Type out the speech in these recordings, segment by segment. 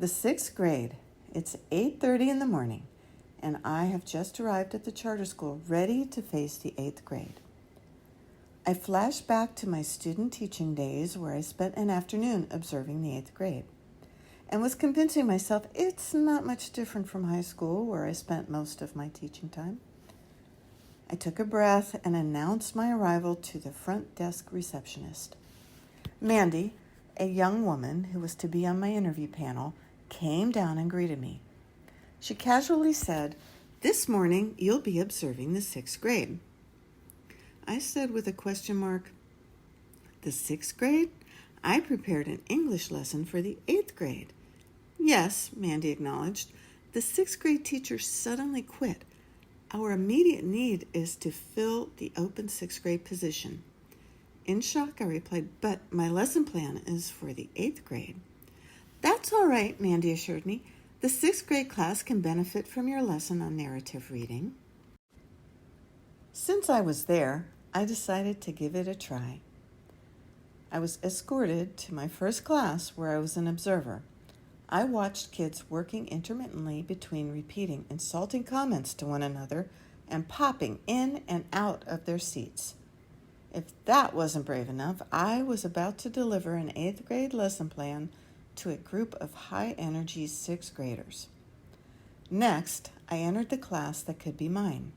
The sixth grade. It's 8:30 in the morning, and I have just arrived at the charter school ready to face the eighth grade. I flash back to my student teaching days where I spent an afternoon observing the eighth grade and was convincing myself it's not much different from high school where I spent most of my teaching time. I took a breath and announced my arrival to the front desk receptionist. Mandy, a young woman who was to be on my interview panel, came down and greeted me. She casually said, "This morning you'll be observing the sixth grade." I said with a question mark, "The sixth grade? I prepared an English lesson for the eighth grade." "Yes," Mandy acknowledged. "The sixth grade teacher suddenly quit. Our immediate need is to fill the open sixth grade position." In shock, I replied, "But my lesson plan is for the eighth grade." "That's all right," Mandy assured me. "The sixth grade class can benefit from your lesson on narrative reading." Since I was there, I decided to give it a try. I was escorted to my first class where I was an observer. I watched kids working intermittently between repeating insulting comments to one another and popping in and out of their seats. If that wasn't brave enough, I was about to deliver an eighth grade lesson plan to a group of high-energy sixth graders. Next, I entered the class that could be mine,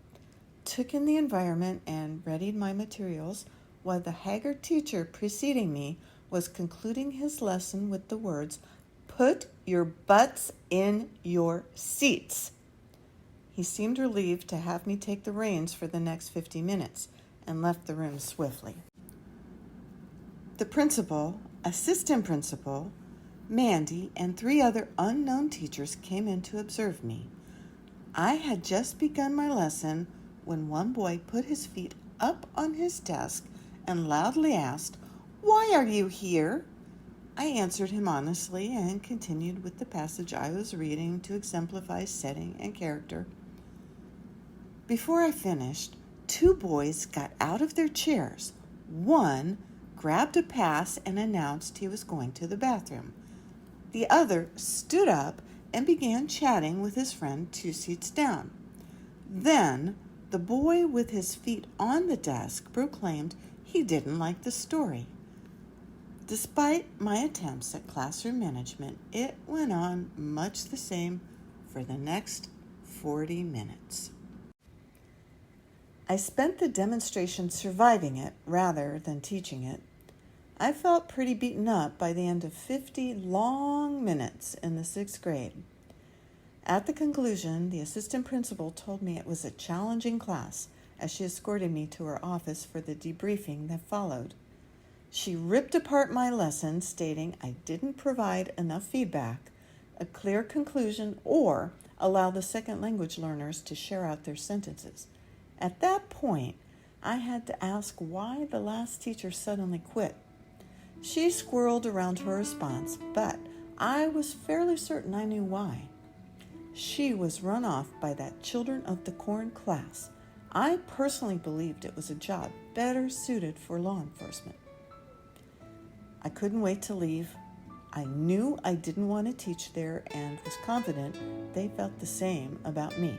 took in the environment, and readied my materials while the haggard teacher preceding me was concluding his lesson with the words, "Put your butts in your seats." He seemed relieved to have me take the reins for the next 50 minutes and left the room swiftly. The principal, assistant principal, Mandy, and 3 other unknown teachers came in to observe me. I had just begun my lesson when one boy put his feet up on his desk and loudly asked, "Why are you here?" I answered him honestly and continued with the passage I was reading to exemplify setting and character. Before I finished, 2 boys got out of their chairs. One grabbed a pass and announced he was going to the bathroom. The other stood up and began chatting with his friend 2 seats down. Then, the boy with his feet on the desk proclaimed he didn't like the story. Despite my attempts at classroom management, it went on much the same for the next 40 minutes. I spent the demonstration surviving it rather than teaching it. I felt pretty beaten up by the end of 50 long minutes in the 6th grade. At the conclusion, the assistant principal told me it was a challenging class as she escorted me to her office for the debriefing that followed. She ripped apart my lesson, stating I didn't provide enough feedback, a clear conclusion, or allow the second language learners to share out their sentences. At that point, I had to ask why the last teacher suddenly quit. She squirreled around her response, but I was fairly certain I knew why. She was run off by that Children of the Corn class. I personally believed it was a job better suited for law enforcement. I couldn't wait to leave. I knew I didn't want to teach there and was confident they felt the same about me.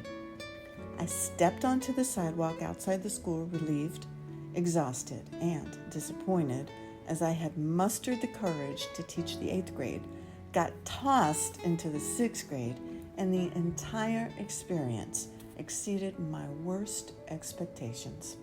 I stepped onto the sidewalk outside the school, relieved, exhausted, and disappointed as I had mustered the courage to teach the 8th grade, got tossed into the 6th grade, and the entire experience exceeded my worst expectations.